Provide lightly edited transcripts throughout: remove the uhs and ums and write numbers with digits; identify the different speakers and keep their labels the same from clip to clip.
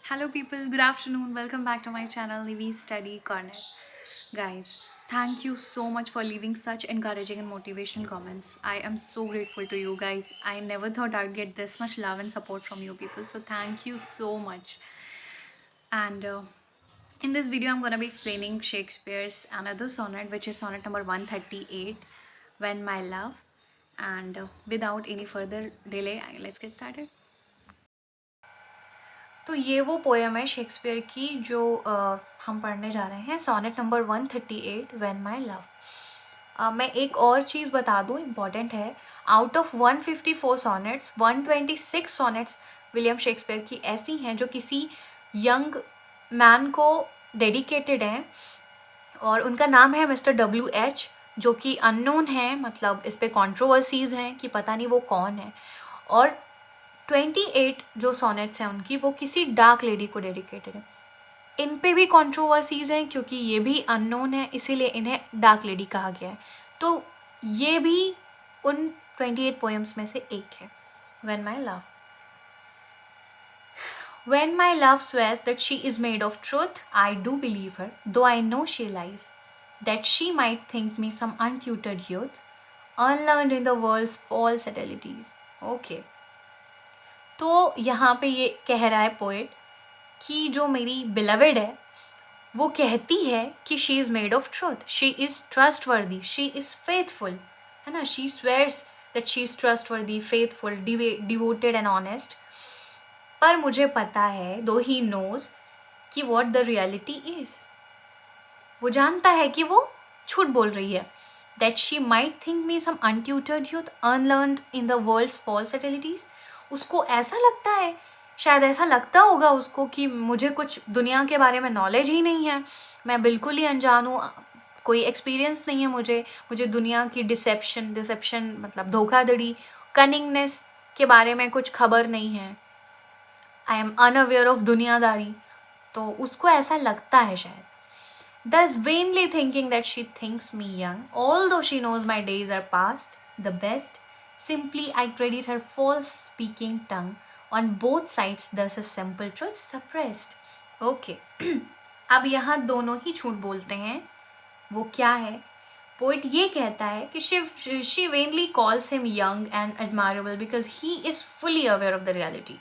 Speaker 1: Hello people, good afternoon. Welcome back to my channel Livy Study Corner. Guys, thank you so much for leaving such encouraging and motivational comments. I am so grateful to you guys. I never thought I'd get this much love and support from you people. So thank you so much. And in this video, I'm going to be explaining Shakespeare's another sonnet, which is sonnet number 138, When My Love. And without any further delay, let's get started. तो ये वो poem है Shakespeare की जो हम पढ़ने जा रहे हैं, sonnet number 138 when my love. मैं एक और चीज़ बता दूँ, इम्पॉर्टेंट है। Out of 154 sonnets 126 sonnets William Shakespeare की ऐसी हैं जो किसी यंग मैन को डेडिकेटेड हैं, और उनका नाम है मिस्टर WH, जो कि अननोन है, मतलब इस पर कॉन्ट्रोवर्सीज़ हैं कि पता नहीं वो कौन है। और 28 जो सोनेट्स हैं उनकी, वो किसी डार्क लेडी को डेडिकेटेड है। इन पे भी कंट्रोवर्सीज़ हैं क्योंकि ये भी अननोन है, इसीलिए इन्हें डार्क लेडी कहा गया है। तो ये भी उन 28 पोएम्स में से एक है, when my love. When my love swears that she is made of truth, I do believe her, though I know she lies, that she might think me some untutored youth, unlearned in the world's false subtleties. Okay. तो यहाँ पे ये कह रहा है poet कि जो मेरी बिलवेड है वो कहती है कि she is made of truth, she is trustworthy, she is faithful, है ना। She swears that she is trustworthy, faithful, devoted and honest. पर मुझे पता है, दो ही नोज, कि व्हाट द रियलिटी इज़, वो जानता है कि वो झूठ बोल रही है। That she might think me some untutored youth, unlearned in the world's false subtleties. उसको ऐसा लगता है, शायद ऐसा लगता होगा उसको कि मुझे कुछ दुनिया के बारे में नॉलेज ही नहीं है, मैं बिल्कुल ही अनजान हूँ, कोई एक्सपीरियंस नहीं है मुझे दुनिया की डिसेप्शन मतलब धोखाधड़ी, कनिंगनेस के बारे में कुछ खबर नहीं है। आई एम अनअवेयर ऑफ दुनियादारी। तो उसको ऐसा लगता है शायद। Thus vainly thinking that she thinks me young, although she knows my days are past, the best, simply I credit her false speaking tongue, on both sides thus a simple truth suppressed. Okay. अब यहाँ दोनों ही झूठ बोलते हैं। वो क्या है? Poet ये कहता है कि she vainly calls him young and admirable because he is fully aware of the reality.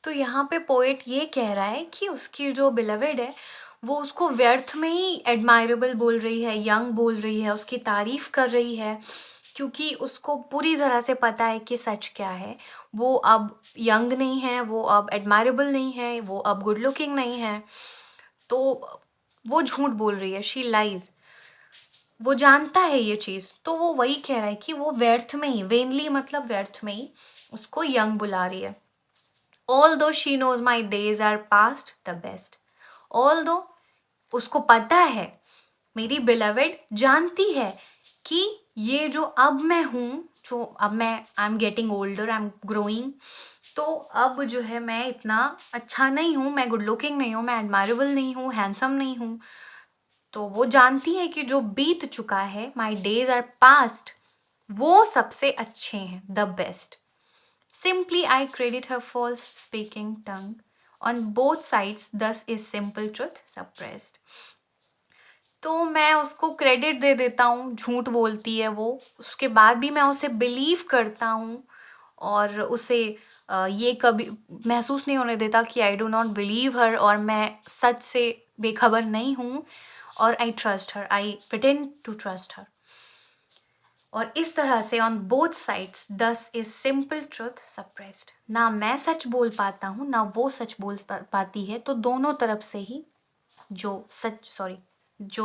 Speaker 1: तो यहाँ पे पोएट ये कह रहा है कि उसकी जो बिलवेड है वो उसको व्यर्थ में ही एडमायरेबल बोल रही है, यंग बोल रही है, उसकी तारीफ़ कर रही है, क्योंकि उसको पूरी तरह से पता है कि सच क्या है। वो अब यंग नहीं है, वो अब एडमायरेबल नहीं है, वो अब गुड लुकिंग नहीं है, तो वो झूठ बोल रही है, शी लाइज। वो जानता है ये चीज़, तो वो वही कह रहा है कि वो व्यर्थ में ही, वेनली मतलब व्यर्थ में ही, उसको यंग बुला रही है। Although she knows my days are past the best. Although उसको पता है, मेरी बिलवेड जानती है कि ये जो अब मैं हूँ, जो अब मैं I am getting older, I am growing, तो अब जो है मैं इतना अच्छा नहीं हूँ, मैं गुड लुकिंग नहीं हूँ, मैं एडमायरेबल नहीं हूँ, हैंडसम नहीं हूँ। तो वो जानती है कि जो बीत चुका है, माई डेज आर पास्ट, वो सबसे अच्छे हैं, the best. Simply I credit her false speaking tongue. On both sides thus is simple truth suppressed. तो मैं उसको क्रेडिट दे देता हूँ, झूठ बोलती है वो, उसके बाद भी मैं उसे बिलीव करता हूँ, और उसे ये कभी महसूस नहीं होने देता कि I do not believe her, और मैं सच से बेखबर नहीं हूँ, और I trust her, I pretend to trust her. और इस तरह से on both sides thus is simple truth suppressed. ना मैं सच बोल पाता हूँ, ना वो सच बोल पाती है, तो दोनों तरफ से ही जो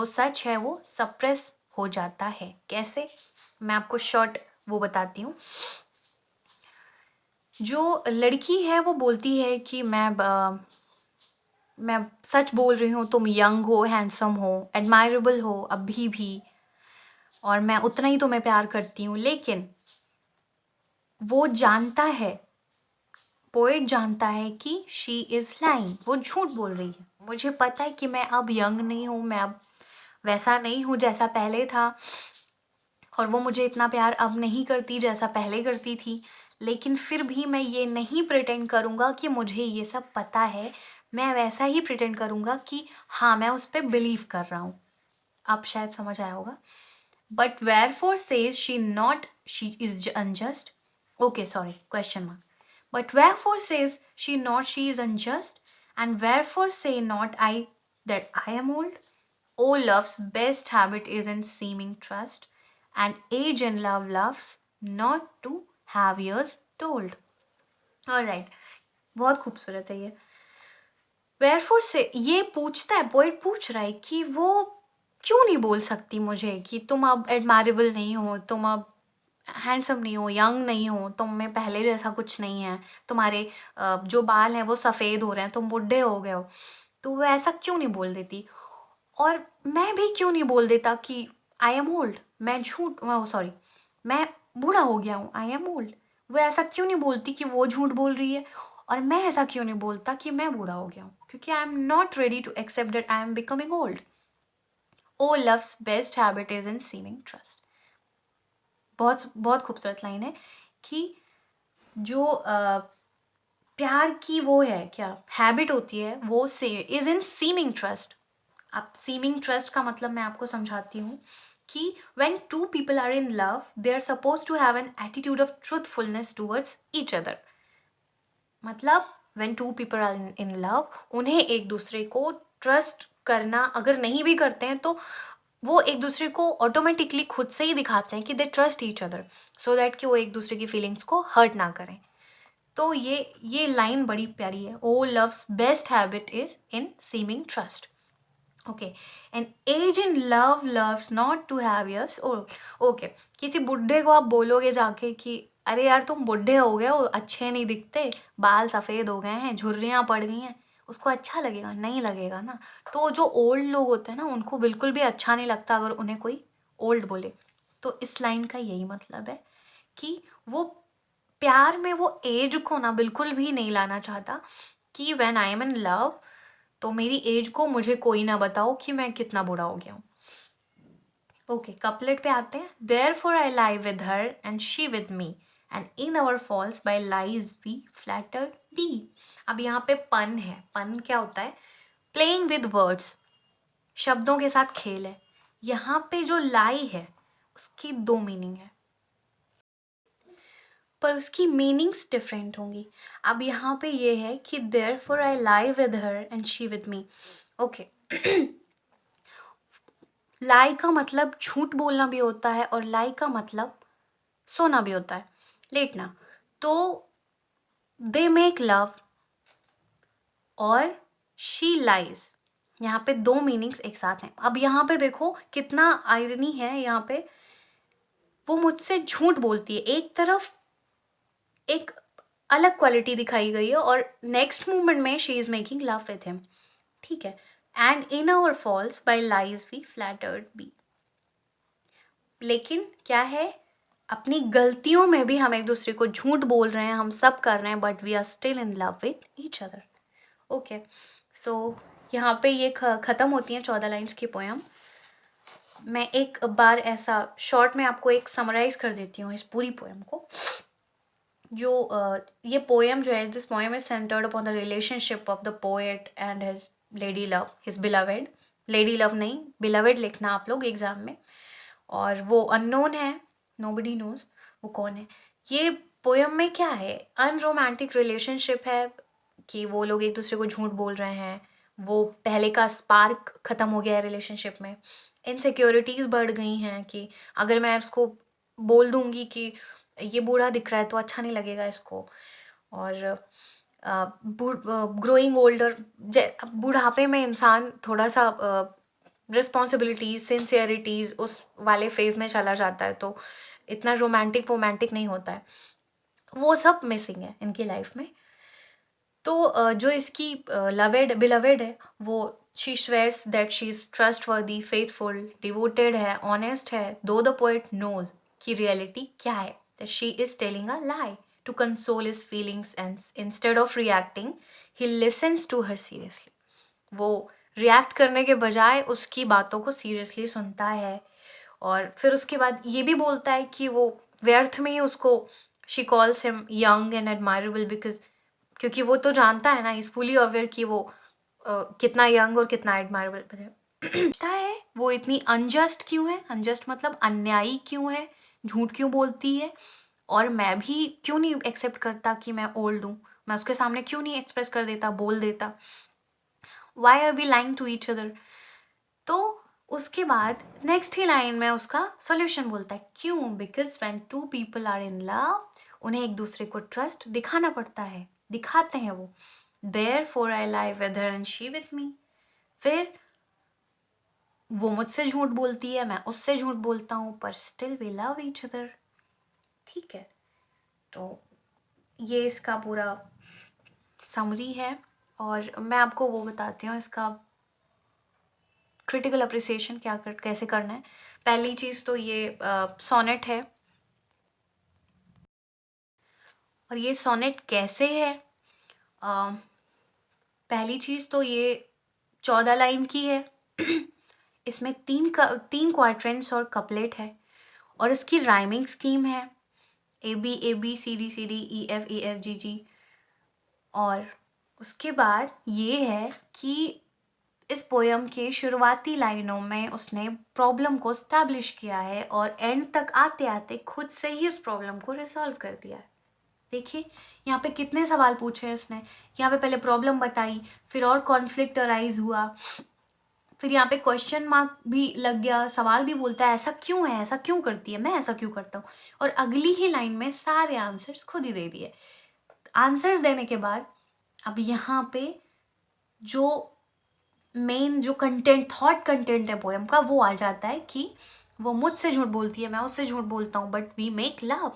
Speaker 1: सच है वो सप्रेस हो जाता है। कैसे? मैं आपको शॉर्ट वो बताती हूँ। जो लड़की है वो बोलती है कि मैं सच बोल रही हूँ, तुम यंग हो, हैंडसम हो, एडमायरेबल हो अभी भी, और मैं उतना ही तुम्हें प्यार करती हूँ। लेकिन वो जानता है, पोएट जानता है कि शी इज़ लाइंग, वो झूठ बोल रही है। मुझे पता है कि मैं अब यंग नहीं हूँ, मैं अब वैसा नहीं हूँ जैसा पहले था, और वो मुझे इतना प्यार अब नहीं करती जैसा पहले करती थी। लेकिन फिर भी मैं ये नहीं प्रिटेंड करूँगा कि मुझे ये सब पता है, मैं वैसा ही प्रिटेंड करूँगा कि हाँ, मैं उस पे बिलीव कर रहा हूँ। आप शायद समझ आया होगा। But wherefore says she not she is unjust? Okay, sorry, question mark. But wherefore says she not she is unjust? And wherefore say not I that I am old? Oh, love's best habit is in seeming trust, and age in love loves not to have years told. Alright, बहुत खूबसूरत है ये। वेयरफोर से ये पूछता है, poet पूछ रहा है कि वो क्यों नहीं बोल सकती मुझे कि तुम अब एडमायरेबल नहीं हो, तुम अब हैंडसम नहीं हो, यंग नहीं हो, तुम में पहले जैसा कुछ नहीं है, तुम्हारे जो बाल हैं वो सफ़ेद हो रहे हैं, तुम बुढ़े हो गए हो, तो वो ऐसा क्यों नहीं बोल देती। और मैं भी क्यों नहीं बोल देता कि आई एम ओल्ड, मैं झूठ सॉरी मैं बूढ़ा हो गया हूँ, आई एम ओल्ड। वो ऐसा क्यों नहीं बोलती कि वो झूठ बोल रही है, और मैं ऐसा क्यों नहीं बोलता कि मैं बूढ़ा हो गया हूँ, क्योंकि I am not ready to accept that I am becoming old. O love's best habit is in seeming trust. बहुत बहुत खूबसूरत लाइन है कि जो प्यार की वो है क्या हैबिट होती है, वो से इज इन सीमिंग ट्रस्ट। अब सीमिंग ट्रस्ट का मतलब मैं आपको समझाती हूँ कि when two people are in love they are supposed to have an attitude of truthfulness towards each other। मतलब when two people are in love, उन्हें एक दूसरे को ट्रस्ट करना, अगर नहीं भी करते हैं तो वो एक दूसरे को ऑटोमेटिकली खुद से ही दिखाते हैं कि they trust each other, so that कि वो एक दूसरे की फीलिंग्स को हर्ट ना करें। तो ये लाइन बड़ी प्यारी है। O love's best habit is in seeming trust. Okay, and age in love loves not to have years okay. किसी बुढ़े को आप बोलोगे जाके कि अरे यार तुम बुढ़े हो गए हो, अच्छे नहीं दिखते, बाल सफ़ेद हो गए हैं, झुर्रियाँ पड़ गई हैं, उसको अच्छा लगेगा? नहीं लगेगा ना। तो जो ओल्ड लोग होते हैं ना, उनको बिल्कुल भी अच्छा नहीं लगता अगर उन्हें कोई ओल्ड बोले। तो इस लाइन का यही मतलब है कि वो प्यार में वो एज को ना बिल्कुल भी नहीं लाना चाहता कि when I am in love तो मेरी एज को मुझे कोई ना बताओ कि मैं कितना बूढ़ा हो गया हूँ। ओके, कपलेट पे आते हैं। Therefore I lie with her and she with me, and in our faults by lies we flattered be. अब यहाँ पे पन है। पन क्या होता है? प्लेइंग विद वर्ड्स, शब्दों के साथ खेल है। यहाँ पे जो लाई है उसकी दो मीनिंग है, पर उसकी मीनिंग्स डिफरेंट होंगी। अब यहाँ पे ये है कि therefore I lie with her and she with me. Okay, lie का मतलब झूठ बोलना भी होता है और लाई का मतलब सोना भी होता है, लेटना। तो दे मेक लव और शी लाइज, यहाँ पे दो मीनिंग्स एक साथ हैं। अब यहाँ पे देखो कितना आयरनी है। यहाँ पे वो मुझसे झूठ बोलती है, एक तरफ एक अलग क्वालिटी दिखाई गई है और नेक्स्ट मूवमेंट में she is making love with him. ठीक है, and in our faults by lies we flattered be. लेकिन क्या है, अपनी गलतियों में भी हम एक दूसरे को झूठ बोल रहे हैं, हम सब कर रहे हैं, but we are still in love with each other. Okay, so यहाँ पे ये ख़त्म होती हैं 14 लाइन्स की पोएम। मैं एक बार ऐसा शॉर्ट में आपको एक समराइज़ कर देती हूँ इस पूरी पोएम को। जो ये पोएम जो है, this poem is centred upon the relationship of the poet and his lady love, his beloved. Lady love नहीं, बिलवेड लिखना आप लोग एग्ज़ाम में। और वो अननोन है, नोबडी नोज वो कौन है। ये पोएम में क्या है, अनरोमांटिक रिलेशनशिप है कि वो लोग एक दूसरे को झूठ बोल रहे हैं, वो पहले का स्पार्क ख़त्म हो गया है रिलेशनशिप में, इनसिक्योरिटीज़ बढ़ गई हैं कि अगर मैं उसको बोल दूँगी कि ये बूढ़ा दिख रहा है तो अच्छा नहीं लगेगा इसको। और ग्रोइंग ओल्डर, बुढ़ापे में इंसान थोड़ा सा रिस्पॉन्सिबिलिटीज़, सिंसियरिटीज़ उस वाले फेज़ में चला जाता है, तो इतना रोमांटिक नहीं होता है। वो सब मिसिंग है इनकी लाइफ में। तो जो इसकी बिलवेड है, वो she swears that she is trustworthy, faithful, devoted है, ऑनेस्ट है, दो द पोएट नोज कि रियलिटी क्या है, that she is telling a lie to console his feelings, and instead of reacting he listens to her seriously. वो react करने के बजाय उसकी बातों को सीरियसली सुनता है, और फिर उसके बाद ये भी बोलता है कि वो व्यर्थ में ही उसको she calls him young and admirable because क्योंकि वो तो जानता है ना, इज फुली अवेयर कि वो कितना यंग और कितना एडमायरेबल है। पूछता है वो इतनी अनजस्ट क्यों है, अनजस्ट मतलब अन्यायी क्यों है, झूठ क्यों बोलती है, और मैं भी क्यों नहीं एक्सेप्ट करता कि मैं ओल्ड हूँ, मैं उसके सामने क्यों नहीं एक्सप्रेस कर देता, बोल देता, why are we lying to each other. तो उसके बाद नेक्स्ट ही लाइन में उसका सॉल्यूशन बोलता है, क्यों, because when two people are in love, उन्हें एक दूसरे को ट्रस्ट दिखाना पड़ता है, दिखाते हैं वो, therefore I lie with her and she with me, फिर वो मुझसे झूठ बोलती है, मैं उससे झूठ बोलता हूँ, पर still we love each other. ठीक है, तो ये इसका पूरा समरी है, और मैं आपको वो बताती हूँ इसका क्रिटिकल अप्रिसिएशन कैसे करना है। पहली चीज़ तो ये सोनेट है, और ये सोनेट कैसे है। पहली चीज़ तो ये 14 लाइन की है। इसमें तीन क्वाड्रेंट्स और कपलेट है, और इसकी राइमिंग स्कीम है A B C D E F G G. और उसके बाद ये है कि इस पोयम के शुरुआती लाइनों में उसने प्रॉब्लम को स्टैब्लिश किया है, और एंड तक आते आते खुद से ही उस प्रॉब्लम को रिसॉल्व कर दिया है। देखिए यहाँ पे कितने सवाल पूछे हैं इसने। यहाँ पे पहले प्रॉब्लम बताई, फिर और कॉन्फ्लिक्ट अराइज हुआ, फिर यहाँ पे क्वेश्चन मार्क भी लग गया, सवाल भी बोलता है ऐसा क्यों है, ऐसा क्यों करती है, मैं ऐसा क्यों करता हूँ, और अगली ही लाइन में सारे आंसर्स खुद ही दे दिए। आंसर्स देने के बाद अब यहाँ पे जो मेन जो कंटेंट, थॉट कंटेंट है पोएम का, वो आ जाता है कि वो मुझसे झूठ बोलती है, मैं उससे झूठ बोलता हूँ, बट वी मेक लव।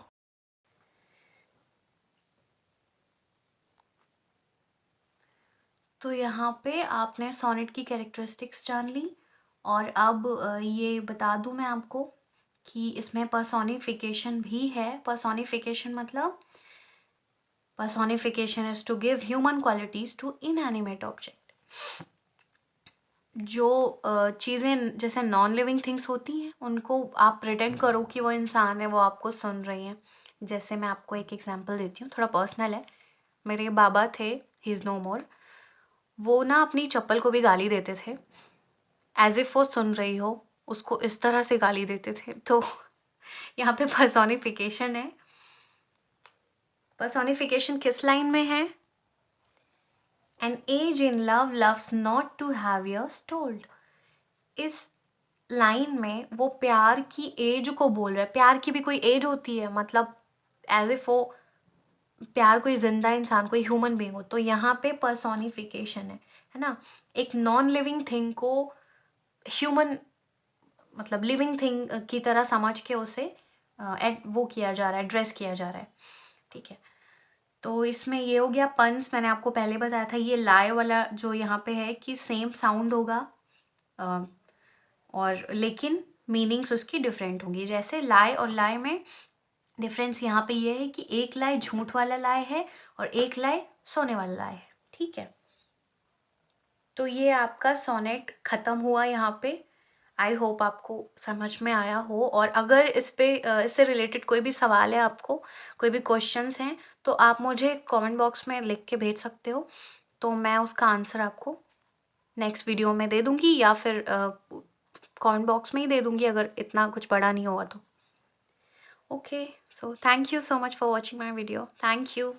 Speaker 1: तो यहाँ पे आपने सोनेट की कैरेक्टरिस्टिक्स जान ली, और अब ये बता दूँ मैं आपको कि इसमें पर्सोनिफिकेशन भी है। पर्सोनिफिकेशन मतलब personification is to give human qualities to inanimate object. जो चीज़ें जैसे नॉन लिविंग थिंग्स होती हैं, उनको आप प्रिटेंड करो कि वो इंसान है, वो आपको सुन रही हैं। जैसे मैं आपको एक एग्जांपल देती हूँ, थोड़ा पर्सनल है। मेरे बाबा थे, ही इज़ नो मोर, वो ना अपनी चप्पल को भी गाली देते थे, एज इफ़ वो सुन रही हो, उसको इस तरह से गाली देते थे। तो यहाँ पे पर्सोनिफिकेशन है। पर्सोनिफिकेशन किस लाइन में है? And age in love loves not to have years told. इस लाइन में वो प्यार की एज को बोल रहा है। प्यार की भी कोई एज होती है, मतलब एज इफ वो प्यार कोई जिंदा इंसान, कोई ह्यूमन बीइंग हो। तो यहाँ पे पर्सोनिफिकेशन है ना, एक नॉन लिविंग थिंग को ह्यूमन मतलब लिविंग थिंग की तरह समझ के उसे वो किया जा रहा है, ड्रेस किया जा रहा है। ठीक है, तो इसमें ये हो गया पंस। मैंने आपको पहले बताया था, ये लाए वाला जो यहाँ पे है कि सेम साउंड होगा, और लेकिन मीनिंग्स उसकी डिफरेंट होंगी। जैसे लाए और लाए में डिफरेंस यहाँ पे ये है कि एक लाए झूठ वाला लाए है, और एक लाए सोने वाला लाए है। ठीक है, तो ये आपका सोनेट ख़त्म हुआ यहाँ पे। आई होप आपको समझ में आया हो, और अगर इससे रिलेटेड कोई भी सवाल है आपको, कोई भी क्वेश्चंस हैं, तो आप मुझे कमेंट बॉक्स में लिख के भेज सकते हो, तो मैं उसका आंसर आपको नेक्स्ट वीडियो में दे दूँगी, या फिर कमेंट बॉक्स में ही दे दूँगी अगर इतना कुछ बड़ा नहीं होगा तो। Okay, so thank you so much for watching my video. Thank you.